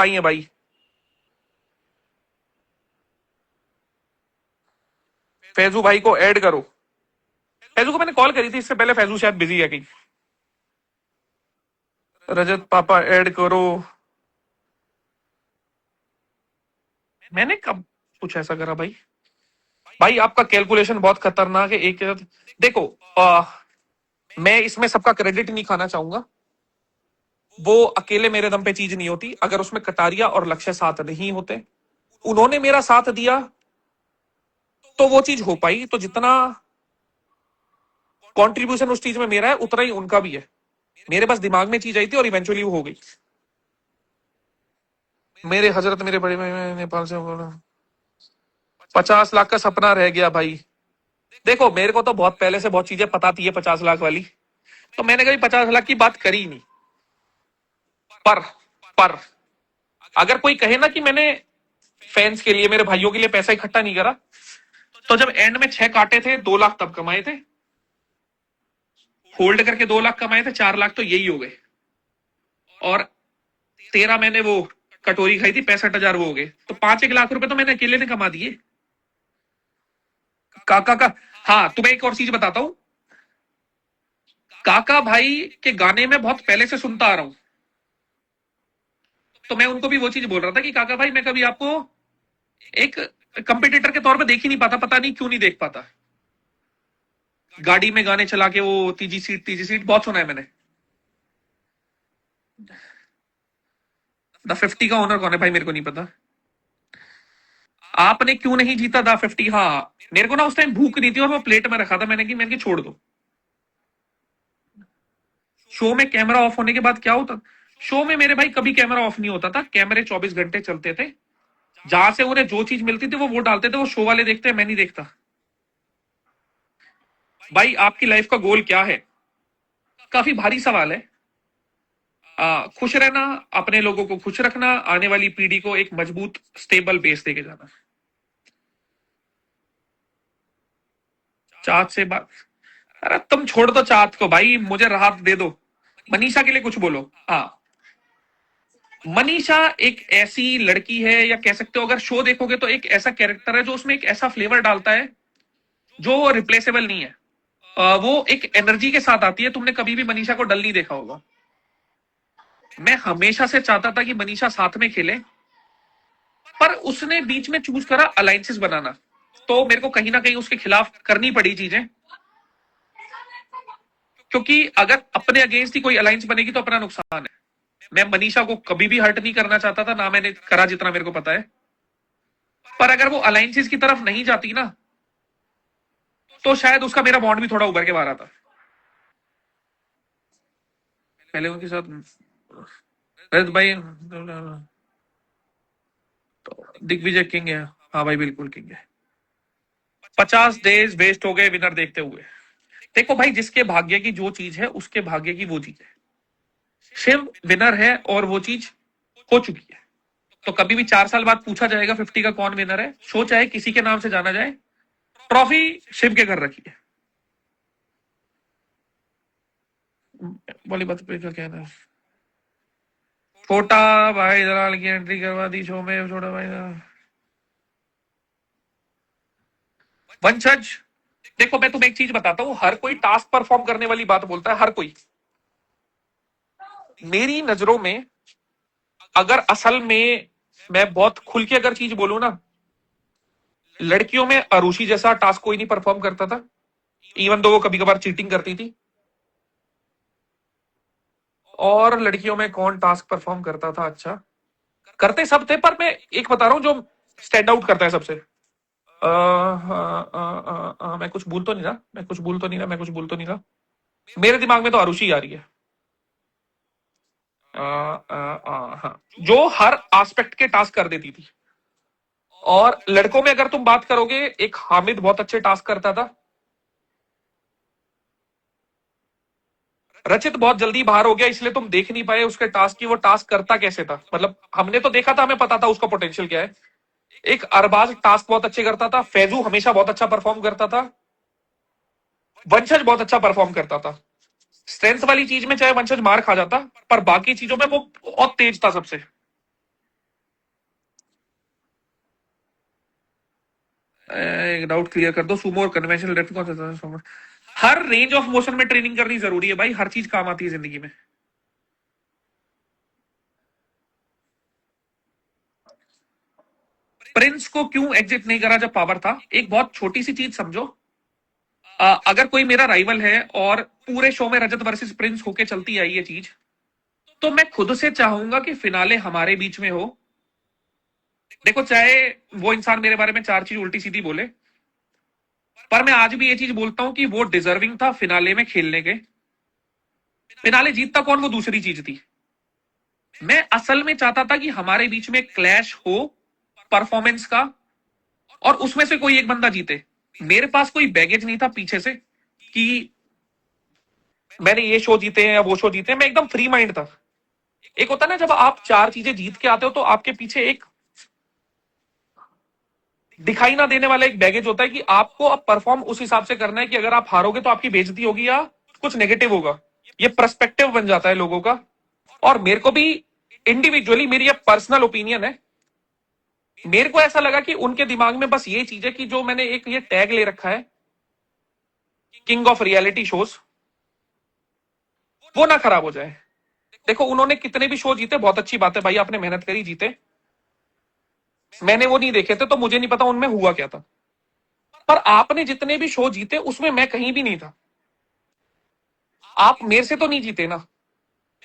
आई है भाई। फैजू भाई को ऐड करो। फैजू को मैंने कॉल करी थी इससे पहले, फैजू शायद बिजी है कहीं। रजत पापा ऐड करो। मैंने कब कुछ ऐसा करा भाई? भाई आपका कैलकुलेशन बहुत खतरनाक है। एक के साथ देखो, मैं इसमें सबका क्रेडिट नहीं खाना चाहूंगा। वो अकेले मेरे दम पे चीज नहीं होती। अगर उसमें कटारिया और लक्ष्य साथ नहीं होते, उन्होंने मेरा साथ दिया, तो वो चीज हो पाई। तो जितना कंट्रीब्यूशन उस चीज में मेरा है, उतना ही उनका भी है। मेरे पास दिमाग में चीज आई थी और इवेंचुअली वो हो गई। मेरे हजरत, मेरे बड़े भाई, मैं नेपाल से बोला। 50 लाख का सपना रह गया भाई। देखो, मेरे को तो बहुत पहले से बहुत चीजें पता थी, है 50 लाख वाली। तो मैंने कभी 50 लाख की बात करी नहीं। पर पर अगर कोई कहे ना कि मैंने फैंस के लिए, मेरे भाइयों के लिए पैसा इकट्ठा नहीं करा, तो जब एंड में 6 काटे थे, 2 लाख तब कमाए थे। होल्ड करके 2 लाख कमाए थे, 4 लाख तो यही हो गए। और 13 मैंने वो कटोरी खाई थी, 65,000 वो हो गए। तो 5-1 लाख रुपए तो मैंने अकेले ने कमा दिए। काका का। हाँ, तुम्हें एक और चीज बताता हूं। काका भाई के गाने में बहुत पहले से सुनता आ रहा हूं। तो मैं उनको भी वो चीज बोल रहा था कि काका भाई, मैं कभी आपको एक कंपटीटर के तौर पे देख ही नहीं पाता। पता नहीं क्यों नहीं देख पाता। गाड़ी में गाने चला के वो तीजी सीट बहुत सुना है मैंने। द 50 का ओनर कौन है भाई? मेरे को नहीं पता। आपने क्यों नहीं जीता द 50? हाँ, मेरे को ना उस टाइम भूख नहीं थी और वो प्लेट में रखा था। मैंने छोड़ दो। शो में कैमरा ऑफ होने के बाद क्या होता? शो में मेरे भाई कभी कैमरा ऑफ नहीं होता था। कैमरे 24 घंटे चलते थे। जहां से उन्हें जो चीज मिलती थी वो डालते थे। वो शो वाले देखते हैं, मैं नहीं देखता। भाई आपकी लाइफ का गोल क्या है? काफी भारी सवाल है। खुश रहना, अपने लोगों को खुश रखना, आने वाली पीढ़ी को एक मजबूत स्टेबल बेस देके जाना। चाहत से बात। अरे तुम छोड़ दो चाहत को भाई, मुझे राहत दे दो। मनीषा के लिए कुछ बोलो। हाँ, मनीषा एक ऐसी लड़की है, या कह सकते हो अगर शो देखोगे तो एक ऐसा कैरेक्टर है जो उसमें एक ऐसा फ्लेवर डालता है जो रिप्लेसेबल नहीं है। वो एक एनर्जी के साथ आती है। तुमने कभी भी मनीषा को डल नहीं देखा होगा। मैं हमेशा से चाहता था कि मनीषा साथ में खेले, पर उसने बीच में चूज करा अलायंसेस बनाना। तो मेरे को कहीं ना कहीं उसके खिलाफ करनी पड़ी चीजें। क्योंकि अगर अपने अगेंस्ट ही कोई अलायंस बनेगी तो अपना नुकसान है। मैं मनीषा को कभी भी हर्ट नहीं करना चाहता था, ना मैंने करा, जितना मेरे को पता है। पर अगर वो अलायंसेस की तरफ नहीं जाती ना, तो शायद उसका मेरा बॉन्ड भी थोड़ा उभर के बाहर आता। पहले उनके साथ रजत भाई तो दिग्विजय किंग है। हाँ भाई, बिल्कुल किंग है। 50 डेज वेस्ट हो गए विनर देखते हुए। देखो भाई, जिसके भाग्य की जो चीज है, उसके भाग्य की वो चीज है। शिव विनर है और वो चीज हो चुकी है। तो कभी भी 4 साल बाद पूछा जाएगा 50 का कौन विनर है, शो चाहे किसी के नाम से जाना जाए, ट्रॉफी शिव के घर रखी है। बोली बात पे क्या कहना है? छोटा भाई दलाल की एंट्री करवा दी शो में। छोटा भाई वंशज। देखो, मैं तुम्हें एक चीज बताता हूं। हर कोई टास्क परफॉर्म करने वाली बात बोलता है, हर कोई। मेरी नजरों में, अगर असल में मैं बहुत खुल के अगर चीज बोलूं ना, लड़कियों में अरुषि जैसा टास्क कोई नहीं परफॉर्म करता था। इवन दो वो कभी कभार चीटिंग करती थी। और लड़कियों में कौन टास्क परफॉर्म करता था? अच्छा, करते सब थे, पर मैं एक बता रहा हूं जो स्टैंड आउट करता है सबसे। मैं कुछ भूल तो नहीं रहा, मैं कुछ भूल तो नहीं रहा, मैं कुछ भूल तो नहीं रहा। मेरे दिमाग में तो अरुषि आ रही है। हाँ, जो हर एस्पेक्ट के टास्क कर देती थी। और लड़कों में अगर तुम बात करोगे, एक हामिद बहुत अच्छे टास्क करता था। रचित बहुत जल्दी बाहर हो गया, इसलिए तुम देख नहीं पाए उसके टास्क की वो टास्क करता कैसे था। मतलब हमने तो देखा था, हमें पता था उसका पोटेंशियल क्या है। एक अरबाज टास्क बहुत अच्छे करता था। फैजू हमेशा बहुत अच्छा परफॉर्म करता था। वंशज बहुत अच्छा परफॉर्म करता था। स्ट्रेंथ वाली चीज में चाहे वंशज मार खा जाता, पर बाकी चीजों में वो बहुत तेज था सबसे। एक डाउट क्लियर कर दो, सुमो और कन्वेंशनल डेप्थ कौन सा ज्यादा strong है? हर रेंज ऑफ मोशन में ट्रेनिंग करनी जरूरी है भाई, हर चीज काम आती है जिंदगी में। प्रिंस को क्यों एग्जिट नहीं करा जब पावर था? एक बहुत छोटी सी चीज समझो, अगर कोई मेरा राइवल है और पूरे शो में रजत वर्सेस प्रिंस होके चलती आई ये चीज, तो मैं खुद से चाहूंगा कि फिनाले हमारे बीच में हो। देखो, चाहे वो इंसान मेरे बारे में चार चीज उल्टी सीधी बोले, पर मैं आज भी ये चीज बोलता हूं कि वो डिजर्विंग था फिनाले में खेलने के। फिनाले जीतता कौन, वो दूसरी चीज थी। मैं असल में चाहता था कि हमारे बीच में क्लैश हो परफॉर्मेंस का, और उसमें से कोई एक बंदा जीते। मेरे पास कोई बैगेज नहीं था पीछे से कि मैंने ये शो जीते हैं या वो शो जीते हैं, मैं एकदम फ्री माइंड था। एक होता है ना, जब आप चार चीजें जीत के आते हो तो आपके पीछे एक दिखाई ना देने वाला एक बैगेज होता है कि आपको अब परफॉर्म उस हिसाब से करना है कि अगर आप हारोगे तो आपकी बेइज्जती होगी या कुछ नेगेटिव होगा। ये पर्सपेक्टिव बन जाता है लोगों का। और मेरे को भी इंडिविजुअली, मेरी ये पर्सनल ओपिनियन है, मेरे को ऐसा लगा कि उनके दिमाग में बस ये चीज है कि जो मैंने एक ये टैग ले रखा है किंग ऑफ रियलिटी शोज, वो ना खराब हो जाए। देखो, उन्होंने कितने भी शो जीते, बहुत अच्छी बात है भाई, आपने मेहनत करी, जीते। मैंने वो नहीं देखे थे तो मुझे नहीं पता उनमें हुआ क्या था। पर आपने जितने भी शो जीते उसमें मैं कहीं भी नहीं था। आप मेरे से तो नहीं जीते ना।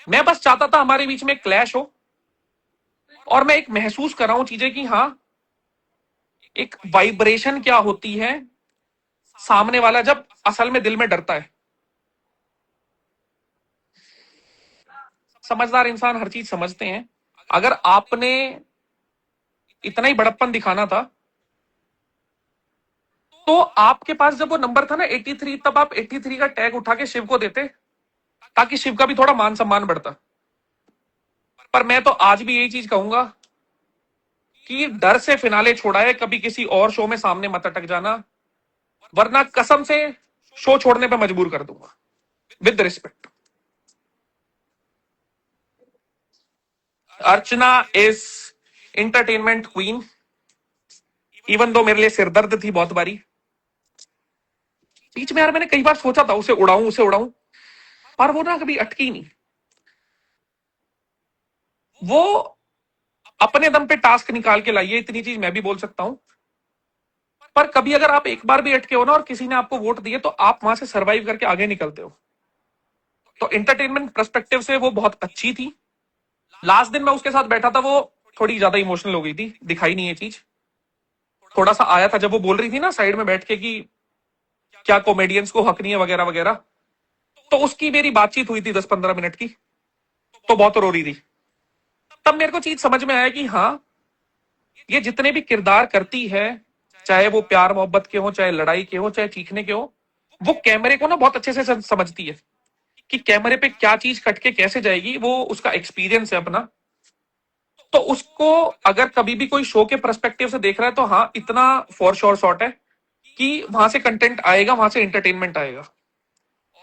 मैं बस चाहता था हमारे बीच में क्लैश हो, और मैं एक महसूस कर रहा हूं चीजें कि हाँ, एक वाइब्रेशन क्या होती है सामने वाला जब असल में दिल में डरता है। समझदार इंसान हर चीज समझते हैं। अगर आपने इतना ही बड़प्पन दिखाना था, तो आपके पास जब वो नंबर था ना 83, तब आप 83 का टैग उठा के शिव को देते, ताकि शिव का भी थोड़ा मान सम्मान बढ़ता। पर मैं तो आज भी यही चीज कहूंगा कि डर से फिनाले छोड़ा है, कभी किसी और शो में सामने मत अटक जाना, वरना कसम से शो छोड़ने पे मजबूर कर दूंगा। With respect, Archana is entertainment queen. Even though मेरे लिए सिरदर्द थी बहुत बारी बीच में यार, मैंने कई बार सोचा था उसे उड़ाऊं उसे उड़ाऊं, पर वो ना कभी अटकी नहीं। वो अपने दम पे टास्क निकाल के लाइए, इतनी चीज मैं भी बोल सकता हूं। पर कभी अगर आप एक बार भी अटके हो ना और किसी ने आपको वोट दिए, तो आप वहां से सर्वाइव करके आगे निकलते हो। तो इंटरटेनमेंट पर्सपेक्टिव से वो बहुत अच्छी थी। लास्ट दिन मैं उसके साथ बैठा था, वो थोड़ी ज्यादा इमोशनल हो गई थी, दिखाई नहीं ये चीज। थोड़ा सा आया था जब वो बोल रही थी ना साइड में बैठ के कि क्या कॉमेडियंस को हक नहीं है वगैरह वगैरह, तो उसकी मेरी बातचीत हुई थी 10-15 मिनट की, तो बहुत रो रही थी। तब मेरे को चीज समझ में आया कि हाँ, ये जितने भी किरदार करती है, चाहे वो प्यार मोहब्बत के हो, चाहे लड़ाई के हो, चाहे चीखने के हो, वो कैमरे को ना बहुत अच्छे से समझती है कि कैमरे पे क्या चीज कट के कैसे जाएगी। वो उसका एक्सपीरियंस है अपना। तो उसको अगर कभी भी कोई शो के पर्सपेक्टिव से देख रहा है, तो हाँ, इतना फॉर श्योर शॉट है कि वहां से कंटेंट आएगा, वहां से एंटरटेनमेंट आएगा।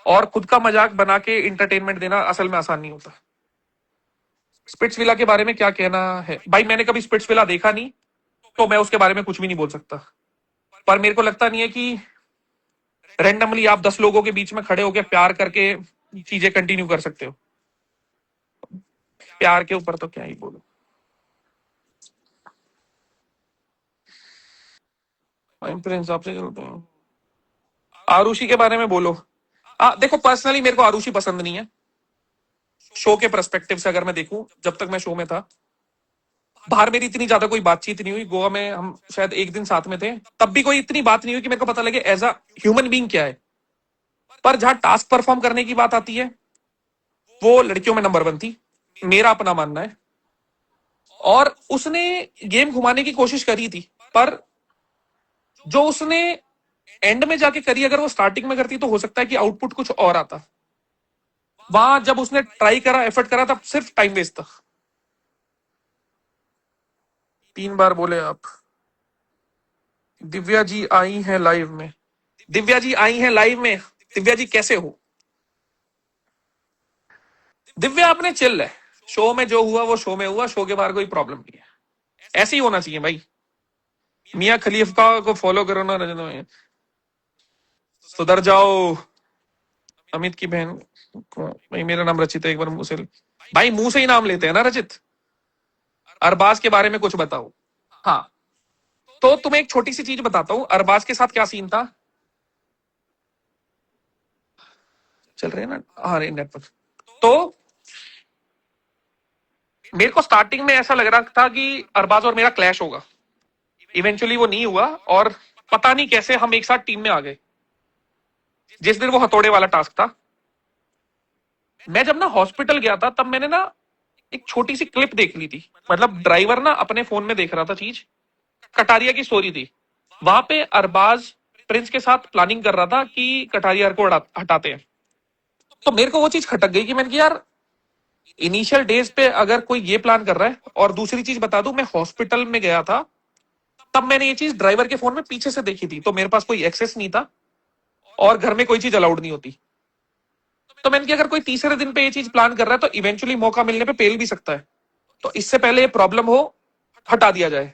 और खुद का मजाक बना के इंटरटेनमेंट देना असल में आसान नहीं होता। स्पिट्सविला के बारे में क्या कहना है भाई? मैंने कभी स्पिट्सविला देखा नहीं, तो मैं उसके बारे में कुछ भी नहीं बोल सकता। पर मेरे को लगता नहीं है कि रेंडमली आप 10 लोगों के बीच में खड़े होकर प्यार करके चीजें कंटिन्यू कर सकते हो। प्यार के ऊपर तो क्या ही बोलो। प्रिंस आपसे चलते हैं, आरुषि के बारे में बोलो। देखो, पर्सनली मेरे को आरुषि पसंद नहीं है। शो के पर्सपेक्टिव से अगर मैं देखूं, जब तक मैं शो में था, बाहर मेरी इतनी ज्यादा कोई बातचीत नहीं हुई। गोवा में हम शायद एक दिन साथ में थे, तब भी कोई इतनी बात नहीं हुई कि मेरे को पता लगे एज अ ह्यूमन बीइंग क्या है। पर जहां टास्क परफॉर्म करने की बात आती है, वो लड़कियों में नंबर 1 थी, मेरा अपना मानना है। और उसने गेम घुमाने की कोशिश करी थी, पर जो उसने एंड में जाके करी, अगर वो स्टार्टिंग में करती तो हो सकता है कि आउटपुट कुछ और आता। वहां जब उसने ट्राई करा, एफर्ट करा, तब सिर्फ टाइम वेस्ट था। 3 बार बोले आप। दिव्या जी आई हैं लाइव में। दिव्या जी आई हैं लाइव में। दिव्या जी कैसे हो? दिव्या आपने चिल है, शो में जो हुआ वो शो में हुआ, शो के बाहर कोई प्रॉब्लम नहीं है। ऐसे ही होना चाहिए भाई। मियाँ खलीफा को फॉलो करो ना रजत भाई, सुधर जाओ। अमित की बहन भाई, मेरा नाम रचित है, एक बार मुंह से भाई, मुंह से ही नाम लेते हैं ना रचित। अरबाज के बारे में कुछ बताओ। हाँ, तो तुम्हें एक छोटी सी चीज बताता हूँ, अरबाज के साथ क्या सीन था। चल रहे हैं ना, हाँ नेटवर्क। तो मेरे को स्टार्टिंग में ऐसा लग रहा था कि अरबाज और मेरा क्लैश होगा। इवेंचुअली वो नहीं हुआ, और पता नहीं कैसे हम एक साथ टीम में आ गए जिस दिन वो हथौड़े वाला टास्क था। मैं जब ना हॉस्पिटल गया था, तब मैंने ना एक छोटी सी क्लिप देख ली थी। मतलब ड्राइवर ना अपने फोन में देख रहा था चीज, कटारिया की स्टोरी थी। वहां पे अरबाज प्रिंस के साथ प्लानिंग कर रहा था कि कटारिया को हटाते हैं। तो मेरे को वो चीज खटक गई कि मैंने कहा यार, इनिशियल डेज पे अगर कोई ये प्लान कर रहा है। और दूसरी चीज बता दूं, मैं हॉस्पिटल में गया था, तब मैंने ये चीज ड्राइवर के फोन में पीछे से देखी थी, तो मेरे पास कोई एक्सेस नहीं था, और घर में कोई चीज अलाउड नहीं होती। तो मैंने कहा अगर कोई तीसरे दिन पे ये चीज प्लान कर रहा है, तो इवेंचुअली मौका मिलने पे पेल भी सकता है। तो इससे पहले ये प्रॉब्लम हो, हटा दिया जाए।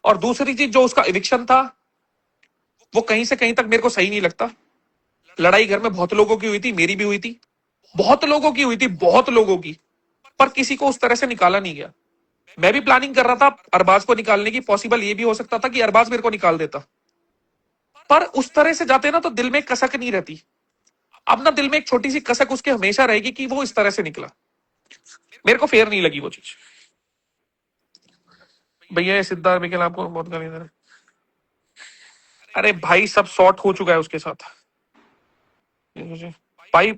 और दूसरी चीज, जो उसका इविक्शन था, वो कहीं से कहीं तक मेरे को सही नहीं लगता। लड़ाई घर में बहुत लोगों की हुई थी, मेरी भी हुई थी, बहुत लोगों की हुई थी, बहुत लोगों की, पर किसी को उस तरह से निकाला नहीं गया। मैं भी प्लानिंग कर रहा था अरबाज को निकालने की, पॉसिबल ये भी हो सकता था कि अरबाज मेरे को निकाल देता, पर उस तरह से जाते ना तो दिल में कसक नहीं रहती। अब ना दिल में एक छोटी सी कसक उसके हमेशा रहेगी कि वो इस तरह से निकला। मेरे को फेयर नहीं लगी वो चीज। भैया ये सिद्धार्थ बिकेल आपको बहुत गाली दे रहे हैं। अरे भाई, सब सॉर्ट हो चुका है उसके साथ भाई।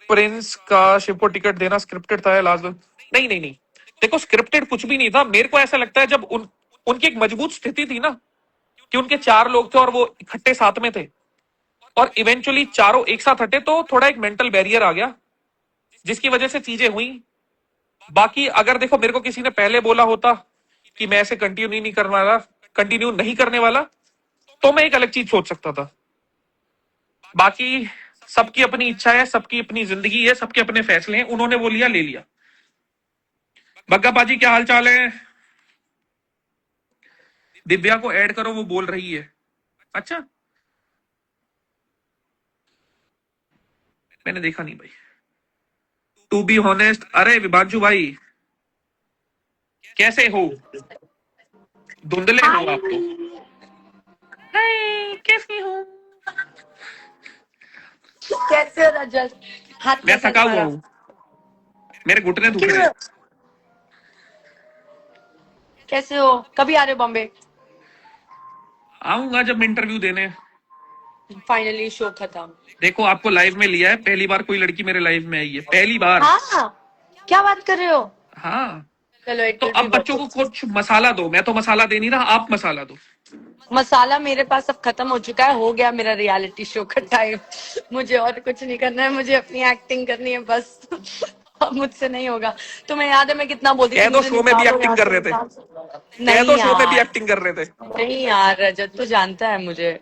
प्रिंस का शिव को टिकट देना स्क्रिप्टेड था या लास्ट? नहीं नहीं नहीं, देखो स्क्रिप्टेड कुछ भी नहीं था। मेरे को ऐसा लगता है जब उनकी एक मजबूत स्थिति थी ना, कि उनके चार लोग थे और वो इकट्ठे साथ में थे, और इवेंचुअली चारों एक साथ हटे, तो थोड़ा एक मेंटल बैरियर आ गया, जिसकी वजह से चीजें हुई। बाकी अगर देखो, मेरे को किसी ने पहले बोला होता कि मैं ऐसे कंटिन्यू नहीं करने वाला, तो मैं एक अलग चीज सोच सकता था। बाकी सबकी अपनी इच्छा है, सबकी अपनी जिंदगी है, सबके अपने फैसले हैं, उन्होंने वो लिया, ले लिया। बग्गा बाजी, क्या हाल चाल है? दिव्या को ऐड करो, वो बोल रही है। अच्छा, मैंने देखा नहीं भाई। टू बी ऑनेस्ट, अरे विभांशु भाई, कैसे हो? धुंधले हो हाय। आप तो। हाय, कैसी हो? कैसे हो रजत? हाथ मैं कैसा है थका हुआ तुम्हारा? हूँ, मेरे घुटने दुख रहे हैं। क्यों? कैसे हो? कभी आ रहे हो बॉम्बे? आऊंगा जब इंटरव्यू देने। फाइनली शो खत्म। देखो, आपको लाइव में लिया है, पहली बार कोई लड़की मेरे लाइव में आई है, पहली बार। हाँ, क्या बात कर रहे हो? हाँ, चलो, इट तो विल बी अब वर्थ बच्चों को इट। कुछ मसाला दो। मैं तो मसाला दे नहीं रहा, आप मसाला दो। मसाला मेरे पास अब खत्म हो चुका है, हो गया मेरा रियलिटी शो का टाइम। मुझे और कुछ नहीं करना है, मुझे अपनी एक्टिंग करनी है बस। अब मुझसे नहीं होगा। तुम्हें याद है मैं कितना बोलती थी कह दो मुझे शो में भी निकालो एक्टिंग यहाँ कर से, रहे थे, निकालो। कह नहीं दो शो में भी यार, एक्टिंग कर रहे थे। नहीं यार, रजत तू जानता है मुझे।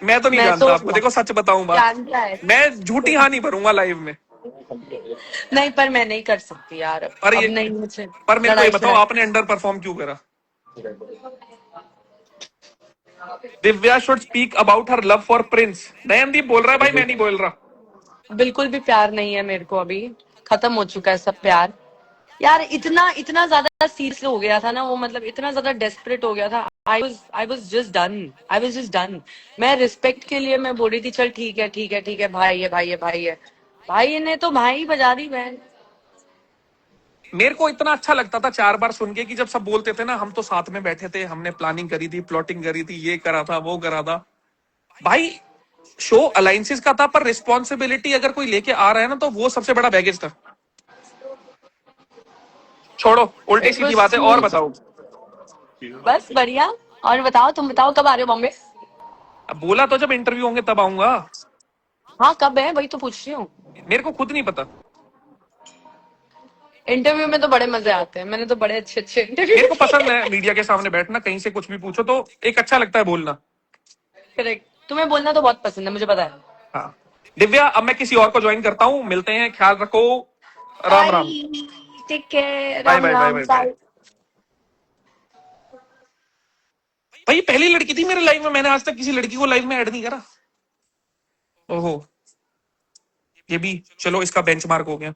मैं तो नहीं मैं जानता तो आपको, देखो सच बताऊं बात, जानता है। मैं झूठी हाँ नहीं भरूंगा लाइव में। नहीं, पर मैं नहीं कर सकती यार, पर अब ये नहीं मुझे। पर मेरे को ये लड़ाई बताओ, शड़ाई। आपने अंडर परफॉर्म क्यों करा? Divya should speak about her love for prince. Nayandeep बोल रहा है भाई, मैं नहीं बोल रहा। बिल्कुल भी प्यार नहीं है मेरे को अभी। खत्म हो चुका है सब प्यार। यार इतना इतना ज्यादा सीरियस हो गया था ना वो, मतलब इतना ज्यादा डेस्परेट हो गया था। I was just done. I was just done. मैं रिस्पेक्ट के लिए मैं बोल रही थी, चल ठीक है ठीक है ठीक है, भाई है भाई है भाई है। भाई ने तो भाई बजा दी बहन। मेरे को इतना अच्छा लगता था 4 बार सुन के, कि जब सब बोलते थे ना, हम तो साथ में बैठे थे, हमने प्लानिंग करी थी, प्लॉटिंग करी थी, ये करा था, वो करा था। भाई, शो अलायंसेस का था, पर रिस्पॉन्सिबिलिटी अगर कोई लेके आ रहा है ना, तो वो सबसे बड़ा बैगेज था। छोड़ो, उल्टी इट सीधी वॉज बात है, और स्वीट। बताओ। बस बढ़िया। और बताओ, तुम बताओ कब आ रहे हो बॉम्बे? अब बोला तो जब इंटरव्यू होंगे तब आऊंगा। हाँ, कब है वही तो पूछ रही हूँ। मेरे को खुद नहीं पता। इंटरव्यू में तो बड़े मजे आते हैं, मैंने तो बड़े अच्छे अच्छे इंटरव्यू मेरे को किए। पसंद है मीडिया के सामने बैठना, कहीं से कुछ भी पूछो तो एक अच्छा लगता है बोलना। करेक्ट, तुम्हें बोलना तो बहुत पसंद है, मुझे पता है। हाँ, दिव्या, अब मैं किसी और को ज्वाइन करता हूँ, मिलते हैं, ख्याल रखो। Ram bye. Ram. Take care. Bye Ram bye bye Ram, bye bye. Bye. भाई पहली लड़की थी मेरे लाइफ में, मैंने आज तक किसी लड़की को लाइफ में ऐड नहीं करा। ओहो, ये भी चलो इसका बेंचमार्क हो गया।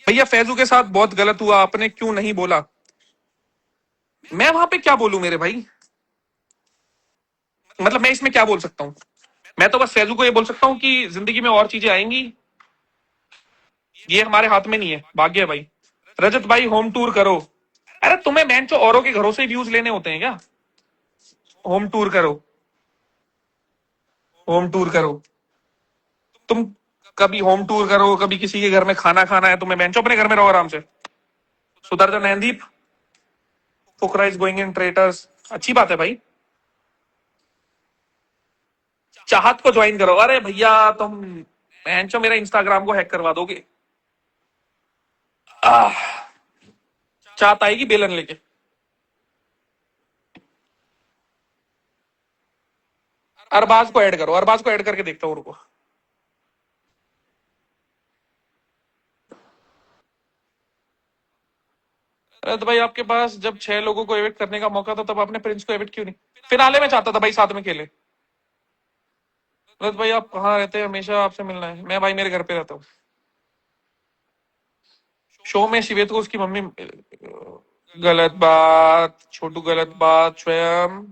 भैया फैजू के साथ बहुत गलत हुआ, आपने क्यों नहीं बोला? मैं वहां पे क्या बोलूं मेरे भाई, मतलब मैं इसमें क्या बोल सकता हूँ? मैं तो बस फैजू को ये बोल सकता हूँ कि जिंदगी में और चीजें आएंगी, ये हमारे हाथ में नहीं है, भाग्य है भाई। रजत भाई होम टूर करो। अरे तुम्हें बेंच औरों के घरों से व्यूज लेने होते हैं क्या? होम टूर करो, होम टूर करो। तुम कभी होम टूर करो, कभी किसी के घर में खाना खाना है तुम्हें, बेंचो अपने घर में रहो आराम से। सुदर्शन नैनदीप, फुकरा इज गोइंग इन ट्रेटर्स, अच्छी बात है भाई। चाहत को ज्वाइन करो। अरे भैया तुम बेंचो मेरा इंस्टाग्राम को हैक करवा दोगे। आह, चाहत आएगी बेलन लेके। अरबाज को ऐड करो, अरबाज को ऐड करके देखता हूँ, रुको। अरे तो भाई आपके पास जब 6 लोगों को एविक्ट करने का मौका था तब आपने प्रिंस को एविक्ट क्यों नहीं? फिनाले में चाहता था भाई साथ में खेले। रजत भाई आप कहाँ रहते हैं, हमेशा आपसे मिलना है। मैं भाई मेरे घर पे रहता हूँ। शो में शिवेत को उसकी मम्मी, गलत बात छोटू, गलत बात स्वयं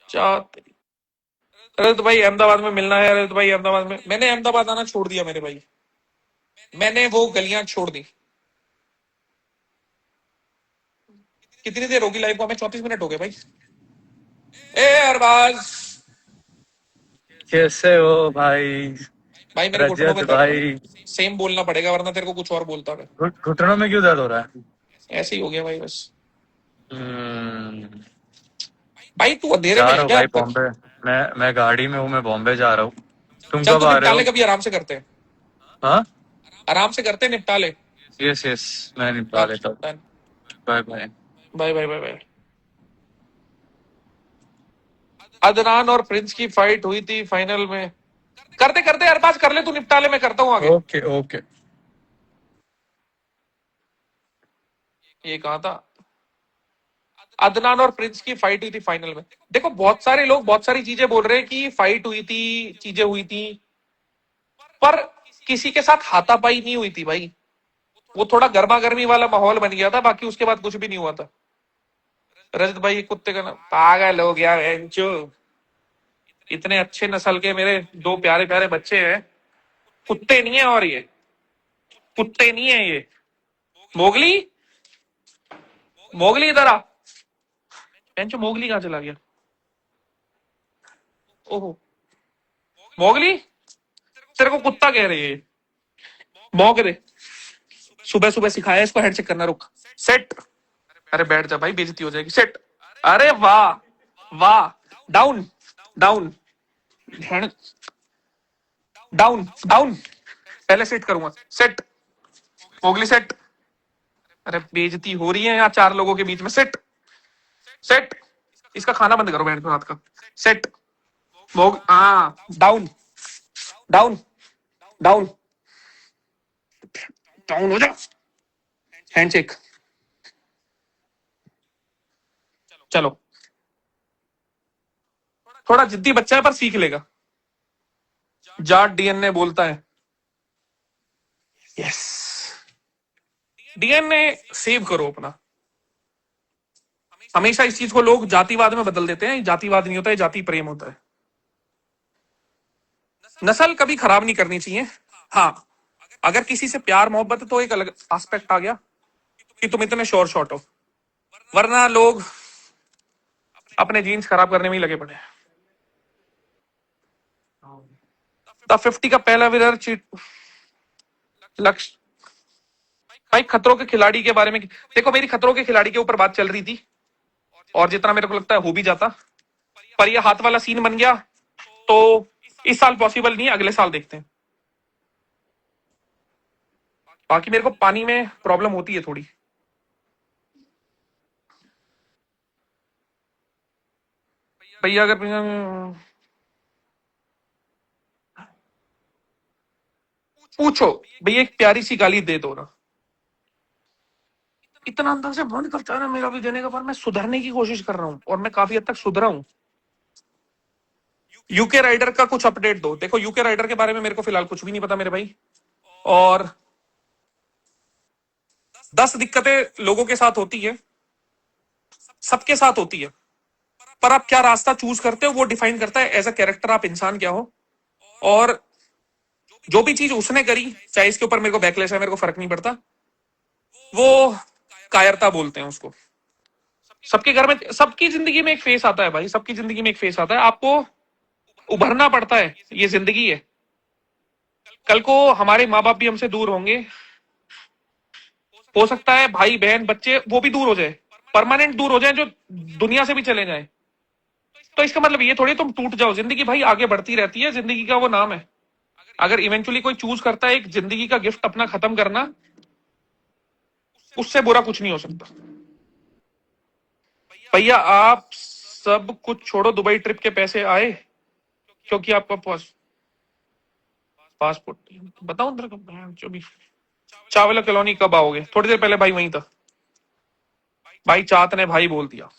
चाहते। अरे तो भाई अहमदाबाद में मिलना है। अरे तो भाई अहमदाबाद में, मैंने अहमदाबाद आना छोड़ दिया मेरे भाई, मैंने वो गलियां छोड़ दी। कितनी देर होगी लाइव को? हमें 34 मिनट हो गए भाई। ए अरबाज कैसे हो भाई? भाई मेरे घुटनों रजत में दर्द है, भाई, सेम बोलना पड़ेगा वरना तेरे को कुछ और बोलता मैं। घुटनों में क्यों दर्द हो रहा है? ऐसे ही हो गया भाई बस। हम्म, भाई तू अंधेरे जा में रहा है हूँ क्या भाई अब तक? बॉम्बे। मैं गाड़ी में हूँ, मैं बॉम्बे जा रहा हूँ। तुम चल कब तू आ रहे निपटा ले, हो? कभी आराम से करते हैं, हाँ, आराम से करते हैं, निपटा ले। यस यस, मैं निपटा डन लेता हूँ। Done. Bye bye. Bye bye bye bye. Adnan और प्रिंस की फाइट हुई थी फाइनल में। करते करते अरबाज कर ले, तू निपटा ले, मैं करता हूँ आगे। Okay okay. ये कहा था, अदनान और प्रिंस की फाइट हुई थी फाइनल में। देखो बहुत सारे लोग बहुत सारी चीजें बोल रहे हैं कि फाइट हुई थी, चीजें हुई थी, पर किसी के साथ हाथापाई नहीं हुई थी भाई। वो थोड़ा गर्मा गर्मी वाला माहौल बन गया था, बाकी उसके बाद कुछ भी नहीं हुआ था। रजत भाई कुत्ते का नाम, पागल हो गया बेंचो। इतने अच्छे नस्ल के मेरे दो प्यारे प्यारे बच्चे हैं, कुत्ते नहीं है। और ये कुत्ते नहीं है ये। मोगली, मोगली इधर आ। बेंचो मोगली कहाँ चला गया? ओहो, मोगली तेरे को कुत्ता कह रही है, भौंक दे। सुबह सुबह सिखाया इसको हैंडशेक करना, रुक। सेट। अरे बैठ जा भाई, बेइज्जती हो जाएगी। सेट। अरे वाह वाह। Down down down down. पहले सेट करूंगा, सेट। Mowgli set. अरे बेइज्जती हो रही है यहाँ 4 लोगों के बीच में। Set set. इसका खाना बंद करो बहन को रात का। सेट। मोग हाँ, डाउन डाउन डाउन डाउन हो जा। हैंडशेक। चलो, थोड़ा जिद्दी बच्चा है पर सीख लेगा। जाट डीएनए बोलता है, यस। डीएनए सेव करो अपना। हमेशा इस चीज को लोग जातिवाद में बदल देते हैं, जातिवाद नहीं होता है, जाति प्रेम होता है। नस्ल कभी खराब नहीं करनी चाहिए। हाँ, अगर किसी से प्यार मोहब्बत है तो एक अलग एस्पेक्ट आ गया कि तुम इतने शोर शॉट हो, वरना लोग अपने जीन्स खराब करने में ही लगे पड़े हैं। द 50 का पहला विनर चीट लक्ष्य। भाई खतरों के खिलाड़ी के बारे में देखो, मेरी खतरों के खिलाड़ी के ऊपर बात चल रही थी और जितना मेरे को लगता है हो भी जाता, पर यह हाथ वाला सीन बन गया तो इस साल पॉसिबल नहीं है, अगले साल देखते हैं। बाकी मेरे को पानी में प्रॉब्लम होती है थोड़ी। भैया अगर पूछो, भैया एक प्यारी सी गाली दे दो ना। इतना अंदर से मन करता है ना मेरा भी देने का, पर मैं सुधरने की कोशिश कर रहा हूँ और मैं काफी हद तक सुधरा हूँ। यूके राइडर का कुछ अपडेट दो। देखो यूके राइडर के बारे में मेरे को फिलहाल कुछ भी नहीं पता मेरे भाई, और 10 दिक्कतें लोगों के साथ होती है, सबके साथ होती है, पर आप क्या रास्ता चूज करते हो वो डिफाइन करता है एज अ कैरेक्टर आप इंसान क्या हो। और जो भी चीज उसने करी, चाहे इसके ऊपर मेरे को बैकलेश है, मेरे को फर्क नहीं पड़ता, वो कायरता बोलते हैं उसको। सबके घर में, सबकी जिंदगी में एक फेस आता है भाई, सबकी जिंदगी में एक फेस आता है, आपको उभरना पड़ता है, ये जिंदगी है। कल को हमारे माँ बाप भी हमसे दूर होंगे, हो सकता है भाई बहन बच्चे वो भी दूर हो जाए, परमानेंट दूर हो जाए, जो दुनिया से भी चले जाए। तो इसका मतलब ये थोड़ी तुम टूट जाओ, जिंदगी भाई आगे बढ़ती रहती है, जिंदगी का वो नाम है। अगर इवेंचुअली कोई चूज करता है एक जिंदगी का गिफ्ट अपना खत्म करना, उससे बुरा कुछ नहीं हो सकता। भैया आप सब कुछ छोड़ो, दुबई ट्रिप के पैसे आए क्योंकि आपका पासपोर्ट बताओ अंदर का जो भी। चावला कॉलोनी कब आओगे? थोड़ी देर पहले भाई वहीं था। भाई चाहत ने भाई बोल दिया,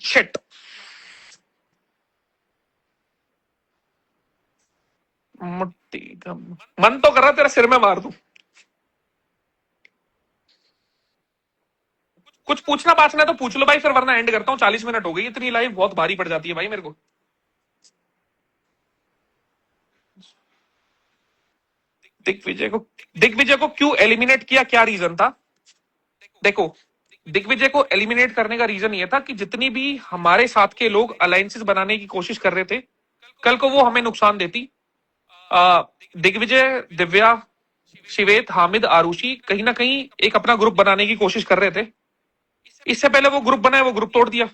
शिट। मुट्ठी का मन तो कर रहा तेरा सिर में मार दूं। कुछ पूछना पाछना है तो पूछ लो भाई, फिर वरना एंड करता हूँ। 40 मिनट हो गई, इतनी लाइव बहुत भारी पड़ जाती है भाई मेरे को। दिग्विजय को दिग्विजय को क्यों एलिमिनेट किया, क्या रीजन था? देखो दिग्विजय को एलिमिनेट करने का रीजन ये था कि जितनी भी हमारे साथ के लोग अलायंसेस बनाने की कोशिश कर रहे थे, कल को वो हमें नुकसान देती। दिग्विजय, दिव्या, शिवेत, हामिद, आरुषि कहीं ना कहीं एक अपना ग्रुप बनाने की कोशिश कर रहे थे। इससे पहले वो ग्रुप बनाए, वो ग्रुप तोड़ दिया।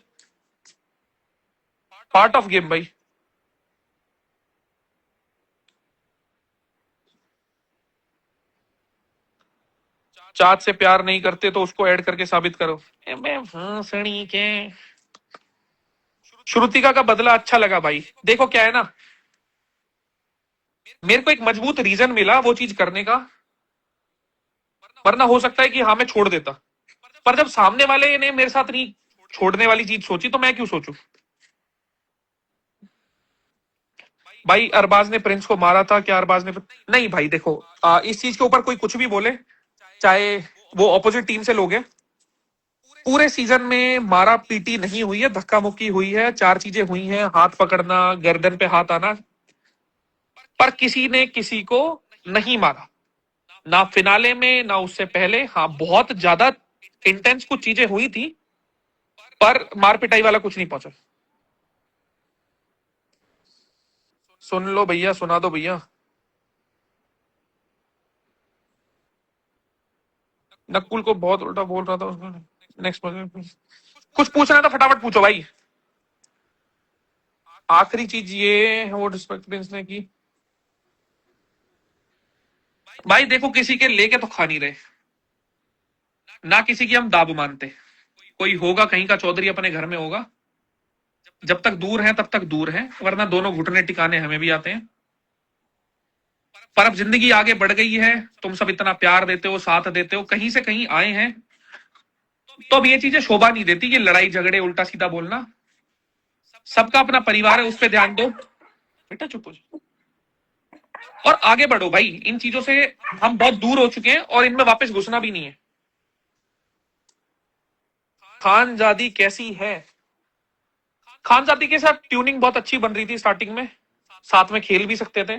पार्ट ऑफ गेम भाई। चाँद से प्यार नहीं करते तो उसको ऐड करके साबित करो। भोसड़ी के। श्रुतिका का बदला अच्छा लगा भाई। देखो क्या है ना, मेरे को एक मजबूत रीजन मिला वो चीज करने का, वरना हो सकता है कि हाँ मैं छोड़ देता। पर जब सामने वाले ने मेरे साथ नहीं छोड़ने वाली चीज सोची तो मैं क्यों सोचूं? भाई अरबाज ने प्रिंस को मारा था क्या? अरबाज ने नहीं भाई। देखो इस चीज के ऊपर कोई कुछ भी बोले, चाहे वो ऑपोजिट टीम से लोग हैं, पूरे सीजन में मारा पीटी नहीं हुई है, धक्का मुक्की हुई है, 4 चीजें हुई हैं, हाथ पकड़ना, गर्दन पे हाथ आना, पर किसी ने किसी को नहीं मारा, ना फिनाले में ना उससे पहले। हाँ बहुत ज्यादा इंटेंस कुछ चीजें हुई थी, पर मार पिटाई वाला कुछ नहीं पहुंचा। सुन लो भैया, सुना दो भैया। नकुल को बहुत उल्टा बोल रहा था उसका। नेक्स्ट कुछ पूछना था फटाफट पूछो भाई। आखिरी चीज ये वो डिस्पेक्ट प्रिंस ने की। भाई देखो किसी के लेके तो खा नहीं रहे, ना किसी की हम दाब मानते। कोई होगा कहीं का चौधरी अपने घर में होगा, जब तक दूर है तब तक दूर है, वरना दोनों घुटने टिकाने हमें भी आते हैं। पर अब जिंदगी आगे बढ़ गई है, तुम सब इतना प्यार देते हो, साथ देते हो, कहीं से कहीं आए हैं, तो अब ये चीजें शोभा नहीं देती, ये लड़ाई झगड़े उल्टा सीधा बोलना। सबका अपना परिवार है, उस पर ध्यान दो। बेटा चुप हो जाओ और आगे बढ़ो भाई। इन चीजों से हम बहुत दूर हो चुके हैं और इनमें वापस घुसना भी नहीं है। खानजादी कैसी है? खानजादी के साथ ट्यूनिंग बहुत अच्छी बन रही थी स्टार्टिंग में, साथ में खेल भी सकते थे,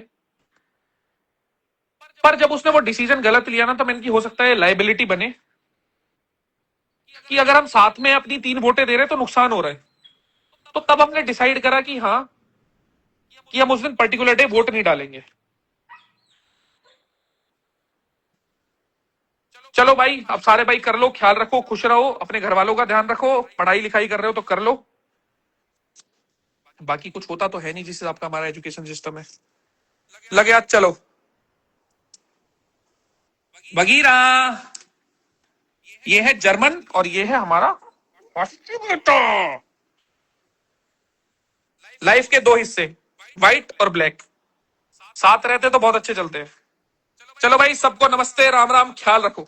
पर जब उसने वो डिसीजन गलत लिया ना, तो मैंने की हो सकता है लाइबिलिटी बने कि अगर हम साथ में अपनी 3 वोटें दे रहे तो नुकसान हो रहा है। तो तब हमने डिसाइड करा कि हाँ, कि हम उस दिन पर्टिकुलर डे वोट नहीं डालेंगे। चलो भाई, अब सारे भाई कर लो, ख्याल रखो, खुश रहो, अपने घर वालों का ध्यान रखो, पढ़ाई लिखाई कर रहे हो तो कर लो। बाकी कुछ होता तो है नहीं जिस हिसाब का हमारा एजुकेशन सिस्टम है। लगे आज चलो बगीरा। ये है जर्मन और ये है हमारा लाइफ के 2 हिस्से, व्हाइट और ब्लैक। साथ रहते तो बहुत अच्छे चलते हैं। चलो भाई सबको नमस्ते, राम राम, ख्याल रखो।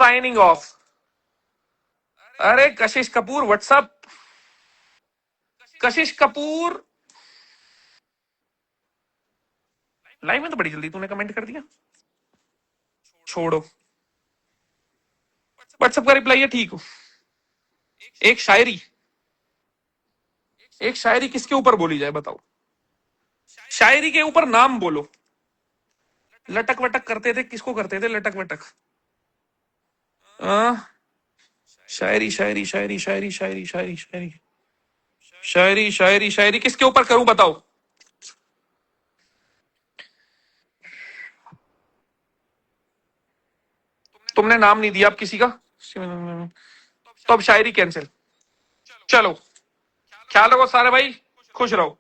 Signing off. अरे कशिश कपूर व्हाट्सअप। कशिश कपूर लाइव में तो बड़ी जल्दी तूने कमेंट कर दिया। छोड़ो, व्हाट्सएप का रिप्लाई है ठीक हूं। एक शायरी, एक शायरी किसके ऊपर बोली जाए बताओ। शायरी के ऊपर नाम बोलो। लटक वटक करते थे, किसको करते थे लटक वटक? आ, शायरी शायरी शायरी शायरी शायरी शायरी शायरी शायरी शायरी शायरी किसके ऊपर करूं बताओ। तुमने नाम नहीं दिया अब किसी का, तो अब शायरी कैंसिल। चलो ख्याल रखो सारे भाई, खुश रहो।